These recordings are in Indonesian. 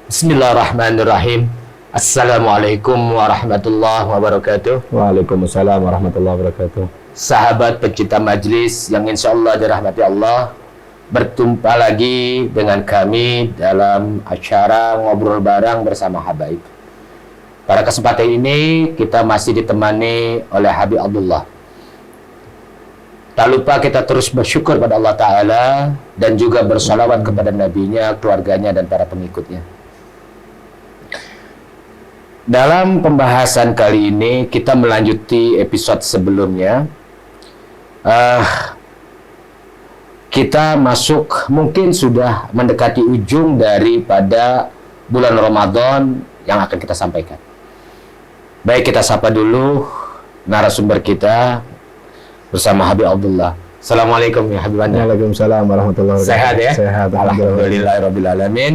Bismillahirrahmanirrahim. Assalamualaikum warahmatullahi wabarakatuh. Waalaikumsalam warahmatullahi wabarakatuh. Sahabat pencinta majlis yang insya Allah dirahmati Allah, berjumpa lagi dengan kami dalam acara Ngobrol Bareng bersama Habaib. Pada kesempatan ini kita masih ditemani oleh Habib Abdullah. Tak lupa kita terus bersyukur pada Allah Ta'ala dan juga bersalawat kepada nabinya, keluarganya, dan para pengikutnya. Dalam pembahasan kali ini kita melanjuti episode sebelumnya. Kita masuk, mungkin sudah mendekati ujung daripada bulan Ramadan yang akan kita sampaikan. Baik, kita sapa dulu narasumber kita bersama Habib Abdullah. Assalamualaikum ya Habib Anda. Waalaikumsalam warahmatullahi wabarakatuh. Sehat ya? Sehat, Alhamdulillahirrabbilalamin.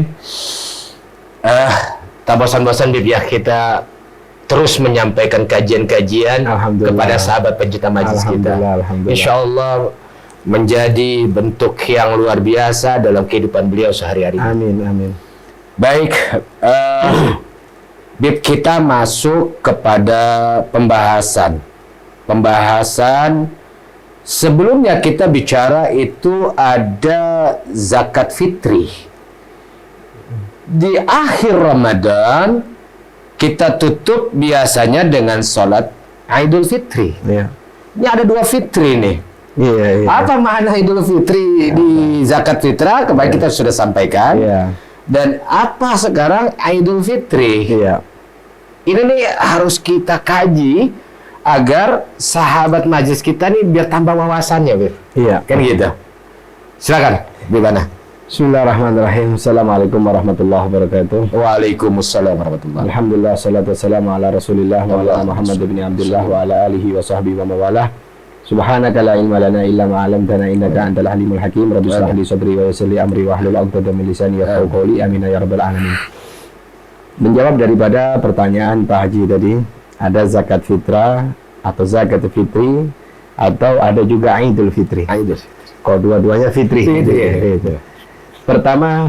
Tak bosan-bosan Bib ya, kita terus menyampaikan kajian-kajian kepada sahabat pencinta majlis kita. Insya Allah menjadi bentuk yang luar biasa dalam kehidupan beliau sehari-hari. Amin, amin. Baik, Bib, kita masuk kepada pembahasan. Sebelumnya kita bicara itu ada zakat fitri. Di akhir Ramadan kita tutup biasanya dengan sholat Idul Fitri. Iya. Ini ada dua fitri nih. Iya. Apa makna Idul Fitri di zakat fitrah? Kemarin kita sudah sampaikan. Iya. Dan apa sekarang Idul Fitri? Iya. Ini nih harus kita kaji agar sahabat majlis kita nih biar tambah wawasannya, Bir. Iya. Kan gitu. Silakan, gimana? Bismillahirrahmanirrahim. Assalamualaikum warahmatullahi wabarakatuh. Waalaikumsalam warahmatullahi. Alhamdulillah, salatu wassalamu ala Rasulillah wa ala Muhammad bin Abdullah wa ala alihi wa sahbihi wa mawalah. Subhanaka la ilma lana illa ma 'allamtana innaka antal alimul hakim. Rabbi shrah li sadri wa yassir li amri wa hlul 'uqdatam min lisani yafqahu qawli. Amin ya rabbal alamin. Menjawab daripada pertanyaan Pak Haji tadi, ada zakat fitrah atau zakat fitri atau ada juga Idul Fitri. Idul. Kok dua-duanya fitri? Gitu. Pertama,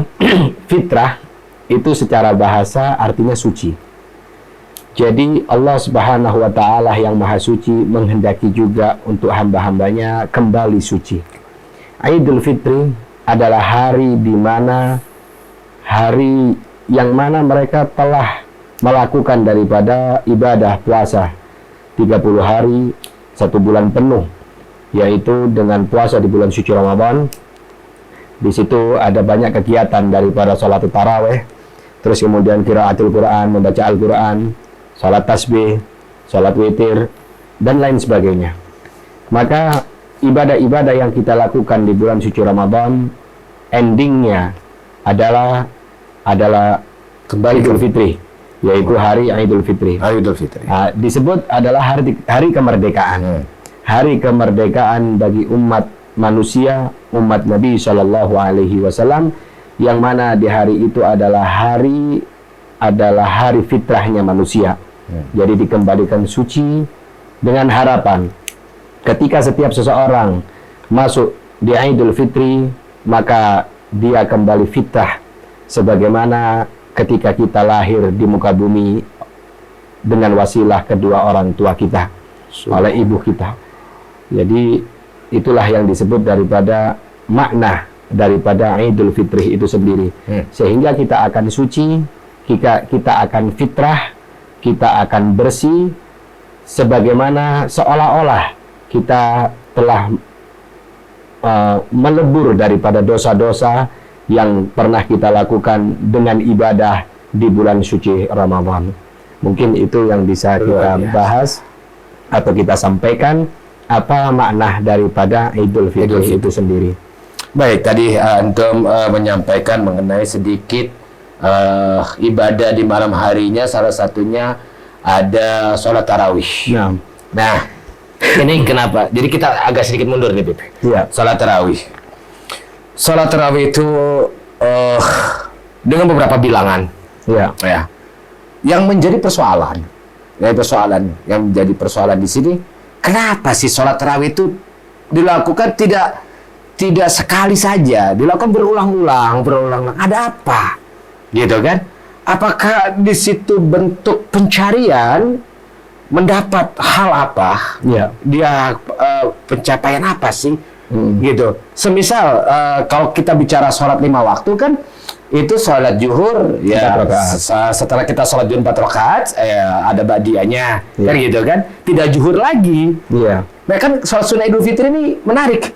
fitrah itu secara bahasa artinya suci. Jadi Allah Subhanahu wa Ta'ala yang Maha Suci menghendaki juga untuk hamba-hambanya kembali suci. Idul Fitri adalah hari di mana hari yang mana mereka telah melakukan daripada ibadah puasa 30 hari 1 bulan penuh, yaitu dengan puasa di bulan suci Ramadan. Di situ ada banyak kegiatan daripada salat tarawih, terus kemudian qiraatul Quran, membaca Al-Quran, salat tasbih, salat witir, dan lain sebagainya. Maka ibadah-ibadah yang kita lakukan di bulan suci Ramadan, endingnya adalah kembali Idul Fitri, yaitu hari Idul Fitri. Idul Fitri. Disebut adalah hari kemerdekaan. Hari kemerdekaan bagi umat manusia, umat Nabi Shallallahu Alaihi Wasallam, yang mana di hari itu adalah hari fitrahnya manusia. Jadi dikembalikan suci dengan harapan ketika setiap seseorang masuk di Idul Fitri, maka dia kembali fitrah sebagaimana ketika kita lahir di muka bumi dengan wasilah kedua orang tua kita, oleh ibu kita. Jadi itulah yang disebut daripada makna daripada Idul Fitri itu sendiri. Sehingga kita akan suci, kita akan fitrah, kita akan bersih, sebagaimana seolah-olah kita telah melebur daripada dosa-dosa yang pernah kita lakukan dengan ibadah di bulan suci Ramadan. Mungkin itu yang bisa kita bahas atau kita sampaikan, apa makna daripada Idul Fitri itu sendiri. Baik, tadi Antum menyampaikan mengenai sedikit ibadah di malam harinya, salah satunya ada sholat tarawih. Nah, ini kenapa? Jadi kita agak sedikit mundur nih, Bib. Iya. Sholat tarawih. Sholat tarawih itu dengan beberapa bilangan. Iya. Ya. Yang menjadi persoalan yang menjadi persoalan di sini, kenapa sih sholat tarawih itu dilakukan tidak sekali saja, dilakukan berulang-ulang. Ada apa? Gitu kan? apakah di situ bentuk pencarian mendapat hal apa? Ya. Dia pencapaian apa sih? Gitu. Semisal kalau kita bicara sholat 5 waktu kan itu sholat zuhur ya setelah kita sholat zuhur 4 rakaat ada ba'diyahnya kan gitu kan, tidak zuhur lagi. Iya. Nah kan sholat sunnah Idul Fitri ini menarik.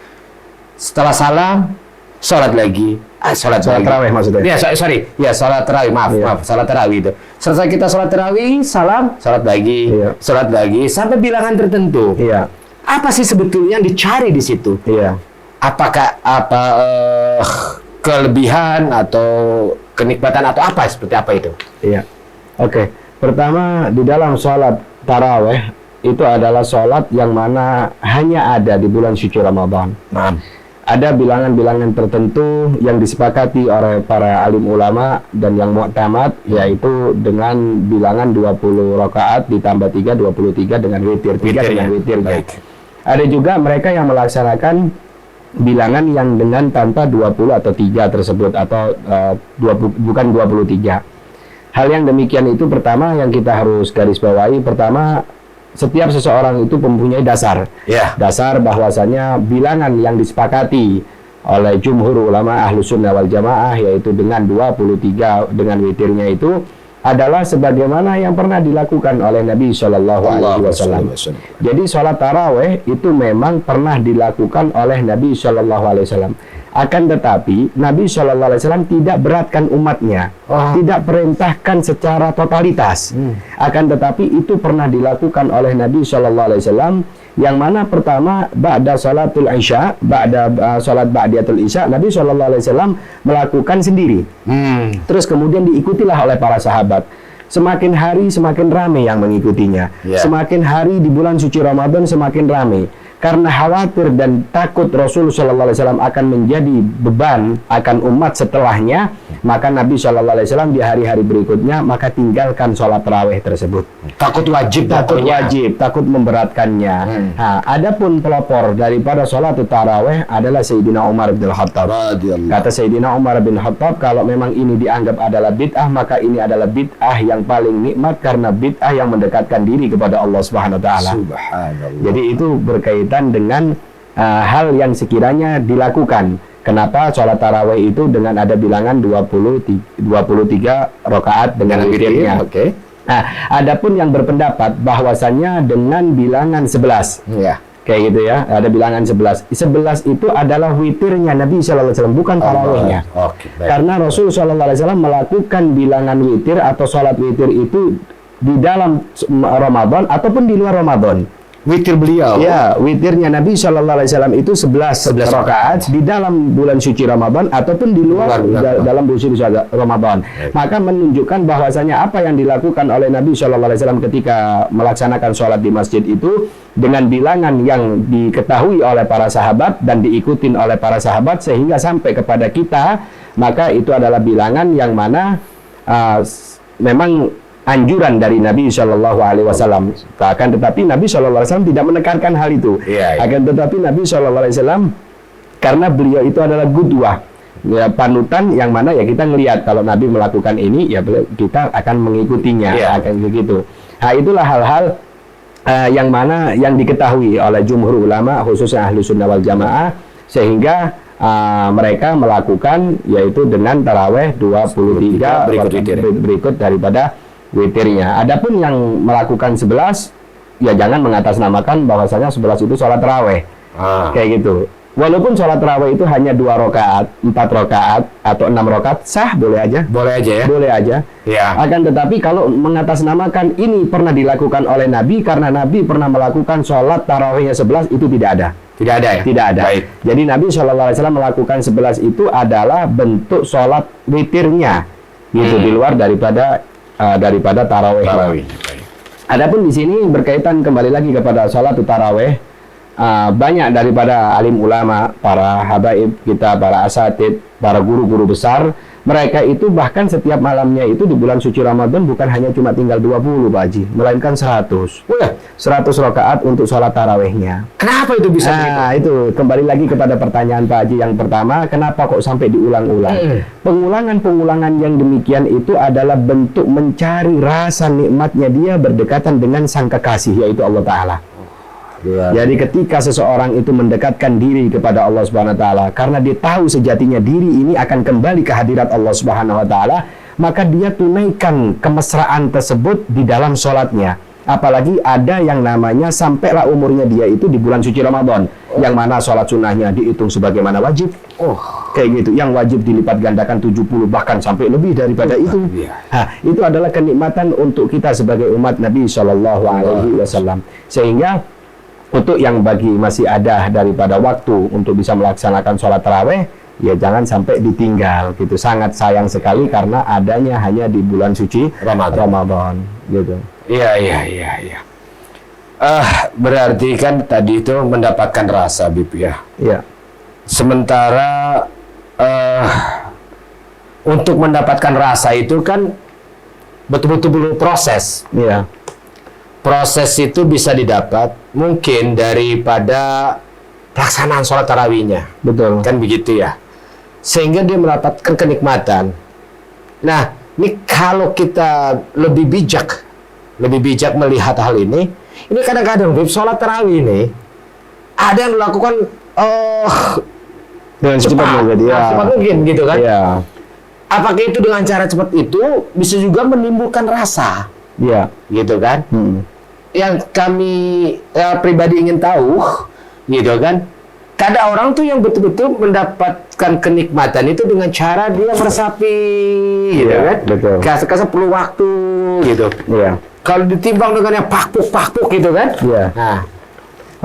Setelah salam sholat lagi. Sholat tarawih maksudnya. Ya, sorry. Ya, sholat tarawih. Maaf, sholat tarawih itu. Selesai kita sholat tarawih, salam, sholat lagi, sholat lagi sampai bilangan tertentu. Iya. Apa sih sebetulnya yang dicari di situ? Iya. Apakah kelebihan atau kenikmatan atau apa seperti apa itu? Iya. Oke. Pertama, di dalam sholat tarawih itu adalah sholat yang mana hanya ada di bulan suci Ramadan. Ada bilangan-bilangan tertentu yang disepakati oleh para alim ulama dan yang mu'tamad, yaitu dengan bilangan 20 rakaat ditambah 3, 23 dengan witir, 3 dengan witirnya. Ada juga mereka yang melaksanakan bilangan yang dengan tanpa 20 atau 3 tersebut, atau bukan 23. Hal yang demikian itu pertama yang kita harus garis bawahi, pertama setiap seseorang itu mempunyai dasar. Dasar bahwasanya bilangan yang disepakati oleh jumhur ulama Ahlus Sunnah wal Jamaah, yaitu dengan 23 dengan witirnya itu adalah sebagaimana yang pernah dilakukan oleh Nabi Shallallahu Alaihi Wasallam. Jadi sholat taraweh itu memang pernah dilakukan oleh Nabi Shallallahu Alaihi Wasallam. Akan tetapi Nabi Shallallahu Alaihi Wasallam tidak beratkan umatnya, tidak perintahkan secara totalitas. Akan tetapi itu pernah dilakukan oleh Nabi Shallallahu Alaihi Wasallam, yang mana pertama ba'da salatul isya, salat ba'diyatul isya, Nabi Shallallahu Alaihi Wasallam melakukan sendiri. Terus kemudian diikutilah oleh para sahabat. Semakin hari semakin ramai yang mengikutinya. Semakin hari di bulan suci Ramadan semakin ramai. Karena khawatir dan takut Rasul Shallallahu Alaihi Wasallam akan menjadi beban akan umat setelahnya, maka Nabi Shallallahu Alaihi Wasallam di hari-hari berikutnya maka tinggalkan sholat tarawih tersebut. Takut wajib, takut memberatkannya. Nah, adapun pelopor daripada sholat tarawih adalah Sayyidina Umar bin Khattab. Kata Sayyidina Umar bin Khattab, kalau memang ini dianggap adalah bid'ah, maka ini adalah bid'ah yang paling nikmat, karena bid'ah yang mendekatkan diri kepada Allah Subhanahu Wa Taala. Jadi itu berkaitan dengan hal yang sekiranya dilakukan. Kenapa sholat tarawih itu dengan ada bilangan 23 rakaat dengan witirnya. Nah, adapun yang berpendapat bahwasannya dengan bilangan 11. Kayak gitu ya, ada bilangan 11. 11 itu adalah witirnya Nabi Shallallahu Alaihi Wasallam, bukan tarawihnya. Karena Rasul Shallallahu Alaihi Wasallam melakukan bilangan witir atau sholat witir itu di dalam Ramadan ataupun di luar Ramadan. Witir beliau. Ya, witirnya Nabi Shallallahu Alaihi Wasallam itu 11 rakaat di dalam bulan suci Ramadan ataupun di luar dalam bulan suci Ramadan. Maka menunjukkan bahwasanya apa yang dilakukan oleh Nabi Shallallahu Alaihi Wasallam ketika melaksanakan sholat di masjid itu dengan bilangan yang diketahui oleh para sahabat dan diikutin oleh para sahabat sehingga sampai kepada kita, maka itu adalah bilangan yang mana memang anjuran dari Nabi Shallallahu Alaihi Wasallam. Akan tetapi Nabi Shallallahu Alaihi Wasallam tidak menekankan hal itu. Akan tetapi Nabi Shallallahu Alaihi Wasallam, karena beliau itu adalah qudwah, ya, panutan yang mana ya kita ngelihat kalau Nabi melakukan ini, ya kita akan mengikutinya, akan begitu. Nah, itulah hal-hal yang mana yang diketahui oleh jumhur ulama khususnya Ahlus Sunnah wal Jamaah, sehingga mereka melakukan yaitu dengan taraweh 23 berikut daripada witirnya. Adapun yang melakukan 11, ya jangan mengatasnamakan bahwasanya 11 itu sholat taraweh. Kayak gitu. Walaupun sholat taraweh itu hanya 2 rakaat, 4 rakaat atau 6 rakaat, sah, boleh aja. Boleh aja ya. Boleh aja. Akan tetapi kalau mengatasnamakan ini pernah dilakukan oleh Nabi karena Nabi pernah melakukan sholat tarawehnya 11, itu tidak ada. Tidak ada ya? Tidak ada. Baik. Jadi Nabi SAW melakukan 11 itu adalah bentuk sholat witirnya. Gitu, di luar daripada tarawih. Adapun di sini berkaitan kembali lagi kepada salat tarawih, banyak daripada alim ulama, para habaib kita, para asatid, para guru-guru besar Mereka itu bahkan setiap malamnya itu di bulan suci Ramadan bukan hanya cuma tinggal 20 Pak Haji, melainkan 100. Wah, 100 rakaat untuk sholat tarawihnya. kenapa itu bisa begitu? Nah, itu kembali lagi kepada pertanyaan Pak Haji yang pertama, kenapa kok sampai diulang-ulang? Pengulangan-pengulangan yang demikian itu adalah bentuk mencari rasa nikmatnya dia berdekatan dengan sang kekasih, yaitu Allah Ta'ala. Jadi ketika seseorang itu mendekatkan diri kepada Allah Subhanahu wa taala karena dia tahu sejatinya diri ini akan kembali ke hadirat Allah Subhanahu wa taala, maka dia tunaikan kemesraan tersebut di dalam sholatnya. Apalagi ada yang namanya sampailah umurnya dia itu di bulan suci Ramadan, yang mana sholat sunnahnya dihitung sebagaimana wajib. Kayak gitu, yang wajib dilipat gandakan 70 bahkan sampai lebih daripada itu. Nah, itu adalah kenikmatan untuk kita sebagai umat Nabi Shallallahu Alaihi Wasallam. Sehingga untuk yang bagi masih ada daripada waktu untuk bisa melaksanakan sholat taraweh, ya jangan sampai ditinggal gitu. Sangat sayang sekali karena adanya hanya di bulan suci Ramadan gitu. Iya. Berarti kan tadi itu mendapatkan rasa, Bib, ya. Iya. Sementara untuk mendapatkan rasa itu kan betul-betul perlu proses. Iya. Proses itu bisa didapat mungkin daripada pelaksanaan sholat tarawihnya. Betul. Kan begitu ya. Sehingga dia mendapatkan kenikmatan. Nah, ini kalau kita lebih bijak melihat hal ini kadang-kadang sholat tarawih ini ada yang dilakukan dengan cepat mungkin gitu kan. Iya. Apakah itu dengan cara cepat itu bisa juga menimbulkan rasa? Iya. Gitu kan? Yang kami pribadi ingin tahu, gitu kan? Ada orang tuh yang betul-betul mendapatkan kenikmatan itu dengan cara dia meresapi, gitu kan? Betul. Kasar perlu waktu, gitu. Iya. Kalau ditimbang dengan yang pakpuk gitu kan? Iya. Nah,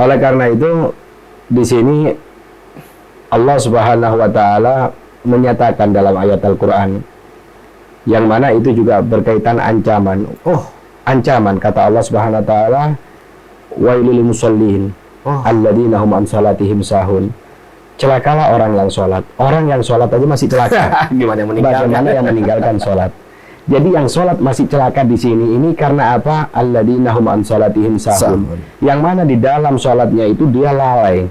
oleh karena itu di sini Allah Subhanahu wa taala menyatakan dalam ayat Al-Qur'an yang mana itu juga berkaitan ancaman. Ancaman kata Allah Subhanahu wa taala, wailul musallin alladzina hum an salatihim sahun. Celakalah orang yang sholat. Orang yang sholat aja masih celaka. Bagaimana yang meninggalkan sholat? Jadi yang sholat masih celaka di sini ini karena apa? Alladzina hum an salatihim sahun. Yang mana di dalam sholatnya itu dia lalai.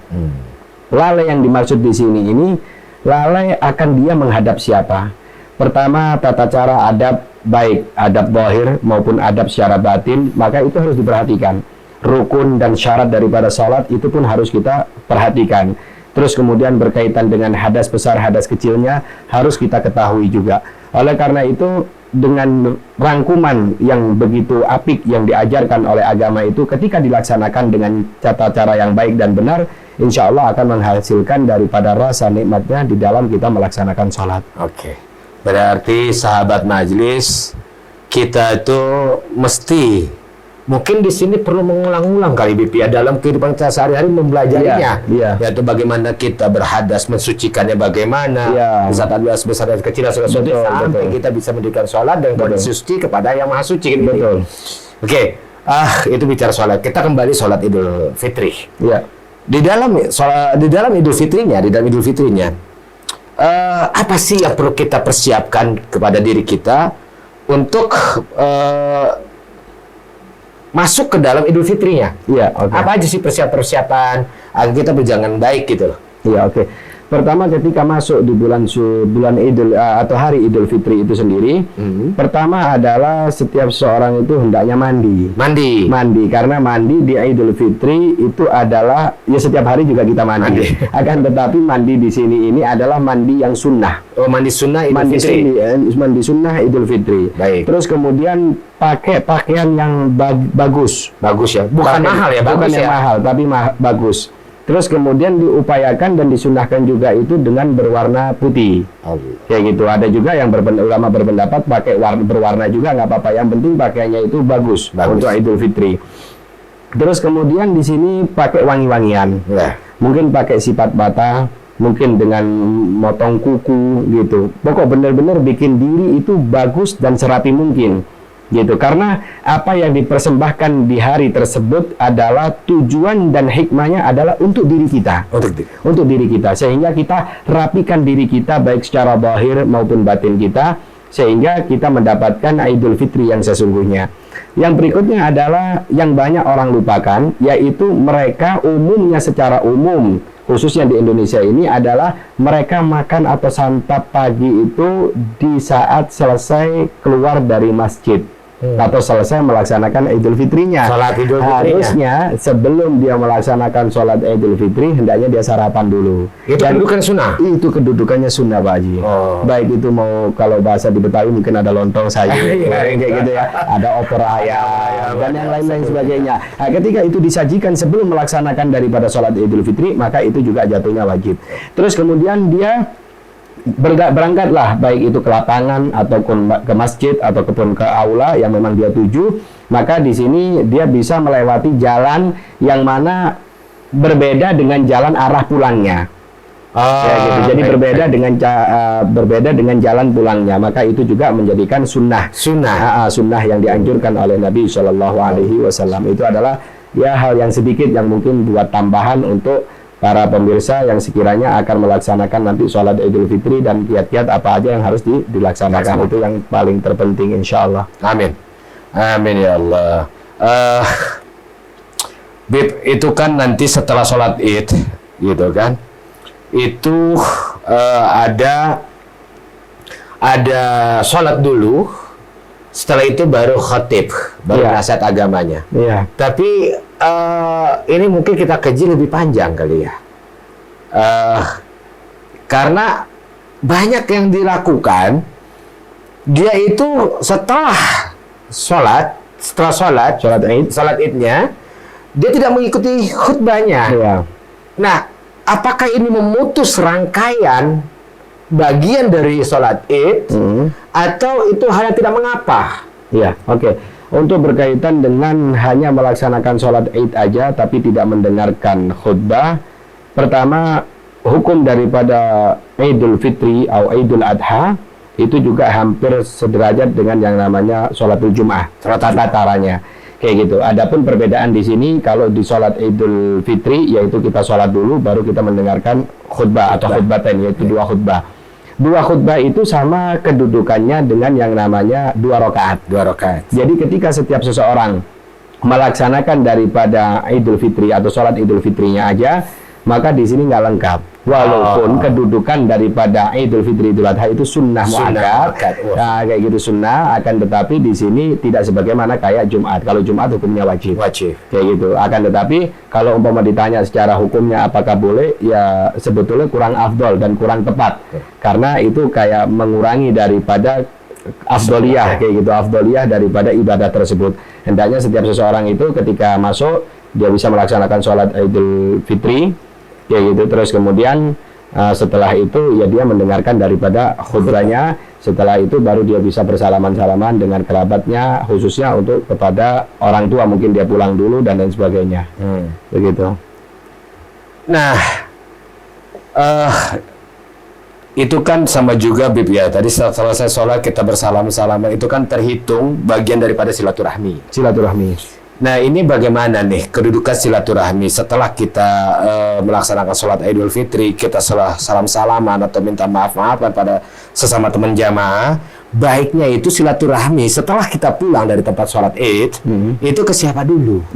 Lalai yang dimaksud di sini ini lalai akan dia menghadap siapa? Pertama, tata cara adab, baik adab zahir maupun adab secara batin, maka itu harus diperhatikan. Rukun dan syarat daripada salat itu pun harus kita perhatikan. Terus kemudian berkaitan dengan hadas besar, hadas kecilnya harus kita ketahui juga. Oleh karena itu, dengan rangkuman yang begitu apik yang diajarkan oleh agama itu, ketika dilaksanakan dengan tata cara yang baik dan benar, insya Allah akan menghasilkan daripada rasa nikmatnya di dalam kita melaksanakan sholat. Oke. Berarti sahabat majelis, kita itu mesti mungkin di sini perlu mengulang-ulang kali Bip ya dalam kehidupan kita sehari-hari mempelajarinya. Yaitu bagaimana kita berhadas, mensucikannya bagaimana, saat ada besar dan kecil sampai kita bisa mendirikan sholat dan kondisi suci kepada yang maha suci. Betul. Oke. Itu bicara sholat. Kita kembali sholat Idul Fitri. Iya. Di dalam Idul Fitrinya, apa sih yang perlu kita persiapkan kepada diri kita untuk masuk ke dalam Idul Fitrinya? Iya, oke. Apa aja sih persiapan agar kita berjalan baik gitu loh? Iya, oke. Pertama ketika masuk di bulan Idul atau hari Idul Fitri itu sendiri, pertama adalah setiap seorang itu hendaknya mandi karena mandi di Idul Fitri itu adalah ya setiap hari juga kita mandi. Akan tetapi mandi di sini ini adalah mandi yang sunnah. Oh, mandi sunnah Idul Fitri. Mandi sunnah Idul Fitri. Baik. Terus kemudian pakai pakaian yang bagus. Bagus ya. Bukan mahal ya, bukan bagus yang ya. mahal tapi bagus. Terus kemudian diupayakan dan disunahkan juga itu dengan berwarna putih. Kayak gitu. Ada juga yang ulama berpendapat pakai berwarna juga nggak apa-apa. Yang penting pakaiannya itu bagus untuk Idul Fitri. Terus kemudian di sini pakai wangi-wangian. Mungkin pakai sipat mata, mungkin dengan motong kuku gitu. Pokok benar-benar bikin diri itu bagus dan serapi mungkin. gitu. Karena apa yang dipersembahkan di hari tersebut adalah tujuan dan hikmahnya adalah untuk diri kita, untuk diri kita, sehingga kita rapikan diri kita baik secara zahir maupun batin kita, sehingga kita mendapatkan Idul Fitri yang sesungguhnya. Yang berikutnya adalah yang banyak orang lupakan, yaitu mereka umumnya secara umum, khususnya di Indonesia ini, adalah mereka makan atau santap pagi itu di saat selesai keluar dari masjid atau selesai melaksanakan Idul Fitrinya. Salat Idul Fitrinya. Harusnya sebelum dia melaksanakan sholat Idul Fitri, hendaknya dia sarapan dulu. Itu kedudukan sunnah? Itu kedudukannya sunnah, Pak Haji. Baik itu mau kalau bahasa di Betawi mungkin ada lontong sayur, kayak gitu ya, ada opor ayam, dan yang lain-lain sebagainya. Nah, ketika itu disajikan sebelum melaksanakan daripada sholat Idul Fitri, maka itu juga jatuhnya wajib. Terus kemudian dia berangkatlah, baik itu ke lapangan ataupun ke masjid ataupun ke aula yang memang dia tuju, maka di sini dia bisa melewati jalan yang mana berbeda dengan jalan arah pulangnya. Ya, gitu. Jadi berbeda dengan jalan pulangnya, maka itu juga menjadikan sunnah yang dianjurkan oleh Nabi Shallallahu Alaihi Wasallam. Itu adalah ya hal yang sedikit yang mungkin buat tambahan untuk para pemirsa yang sekiranya akan melaksanakan nanti sholat Idul Fitri dan kiat-kiat apa aja yang harus dilaksanakan. Itu yang paling terpenting, insya Allah. Amin. Amin ya Allah. Bib, itu kan nanti setelah sholat Id, gitu kan? Itu ada sholat dulu, setelah itu baru khatib, baru nasihat agamanya. Tapi ini mungkin kita kaji lebih panjang kali ya, karena banyak yang dilakukan, dia itu setelah sholat Idnya, dia tidak mengikuti khutbahnya. Nah, apakah ini memutus rangkaian bagian dari sholat Id, atau itu hal yang tidak mengapa? Untuk berkaitan dengan hanya melaksanakan sholat Id aja tapi tidak mendengarkan khutbah, pertama, hukum daripada Idul Fitri atau Idul Adha itu juga hampir sederajat dengan yang namanya sholatul Jum'ah, tata-caranya kayak gitu. Adapun perbedaan di sini, kalau di sholat Idul Fitri yaitu kita sholat dulu baru kita mendengarkan khutbah atau khutbatain, yaitu dua khutbah. Dua khutbah itu sama kedudukannya dengan yang namanya 2 rakaat. Jadi ketika setiap seseorang melaksanakan daripada Idul Fitri atau sholat Idul Fitrinya aja, maka di sini nggak lengkap. Walaupun kedudukan daripada Idul Fitri Idul Adha itu sunnah muakkad, kayak gitu sunnah, akan tetapi di sini tidak sebagaimana kayak Jumat. Kalau Jumat hukumnya wajib, kayak gitu. Akan tetapi kalau umpama ditanya secara hukumnya apakah boleh, ya sebetulnya kurang afdol dan kurang tepat, karena itu kayak mengurangi daripada afdoliyah, kayak gitu, afdoliyah daripada ibadah tersebut. Hendaknya setiap seseorang itu ketika masuk dia bisa melaksanakan sholat Idul Fitri, kayak gitu. Terus kemudian setelah itu ya dia mendengarkan daripada khutbahnya. Setelah itu baru dia bisa bersalaman-salaman dengan kerabatnya, khususnya untuk kepada orang tua, mungkin dia pulang dulu dan lain sebagainya. Begitu. Nah, itu kan sama juga Bib ya. Tadi setelah selesai sholat kita bersalam-salaman, itu kan terhitung bagian daripada silaturahmi. Nah, ini bagaimana nih kedudukan silaturahmi setelah kita melaksanakan sholat Idul Fitri, kita salam-salaman atau minta maaf-maafan pada sesama teman jamaah. Baiknya itu silaturahmi setelah kita pulang dari tempat sholat Id, itu ke siapa dulu?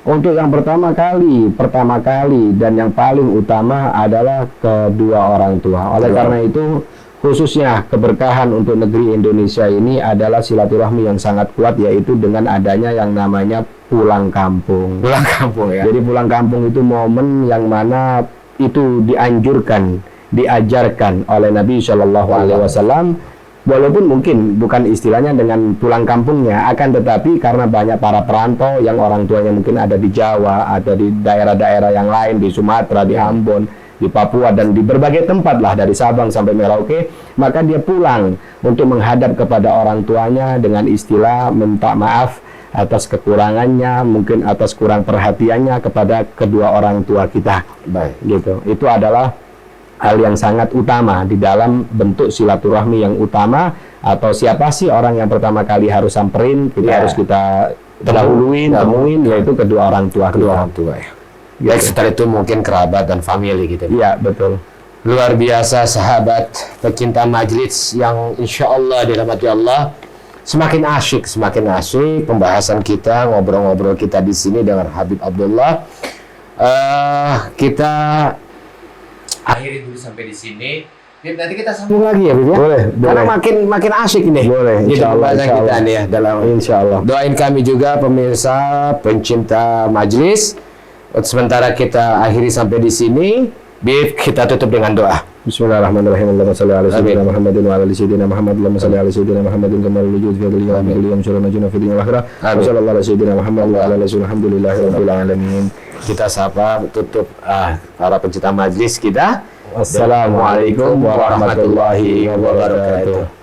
Untuk yang pertama kali dan yang paling utama adalah kedua orang tua. Oleh karena itu, khususnya keberkahan untuk negeri Indonesia ini adalah silaturahmi yang sangat kuat, yaitu dengan adanya yang namanya pulang kampung. Jadi pulang kampung itu momen yang mana itu dianjurkan, diajarkan oleh Nabi Shallallahu Alaihi Wasallam. Walaupun mungkin bukan istilahnya dengan pulang kampungnya, akan tetapi karena banyak para perantau yang orang tuanya mungkin ada di Jawa, ada di daerah-daerah yang lain, di Sumatera, di Ambon, di Papua, dan di berbagai tempat lah, dari Sabang sampai Merauke, maka dia pulang untuk menghadap kepada orang tuanya dengan istilah minta maaf atas kekurangannya, mungkin atas kurang perhatiannya kepada kedua orang tua kita. Gitu. Itu adalah hal yang sangat utama di dalam bentuk silaturahmi yang utama. Atau siapa sih orang yang pertama kali harus samperin, harus kita temuin, yaitu kedua orang tua. Ya. Baik, setelah itu mungkin kerabat dan family gitu. Iya, betul. Luar biasa sahabat pecinta majlis yang insya Allah dirahmati Allah. Semakin asyik pembahasan kita, ngobrol-ngobrol kita di sini dengan Habib Abdullah. Kita akhiri dulu sampai di sini. Nanti kita sambung lagi ya, Bib, ya? Boleh. Karena makin asyik ini. Boleh, insya Allah kita nih ya dalam. Insya Allah. Doain kami juga pemirsa pencinta majlis. Sementara kita akhiri sampai di sini. Bib, kita tutup dengan doa. Bismillahirrahmanirrahim. Allahumma shalli ala sayyidina Muhammadin wa ala ali sayyidina Muhammad. Allahumma shalli ala sayyidina Muhammadin kama wujud fi hadhihi al-ayyam syurra najuna fi dunya wal akhirah. Wa sallallahu ala sayyidina Muhammad wa ala alihi alhamdulillahi rabbil alamin. Kita sapa tutup para pencinta majlis kita. Assalamualaikum warahmatullahi wabarakatuh.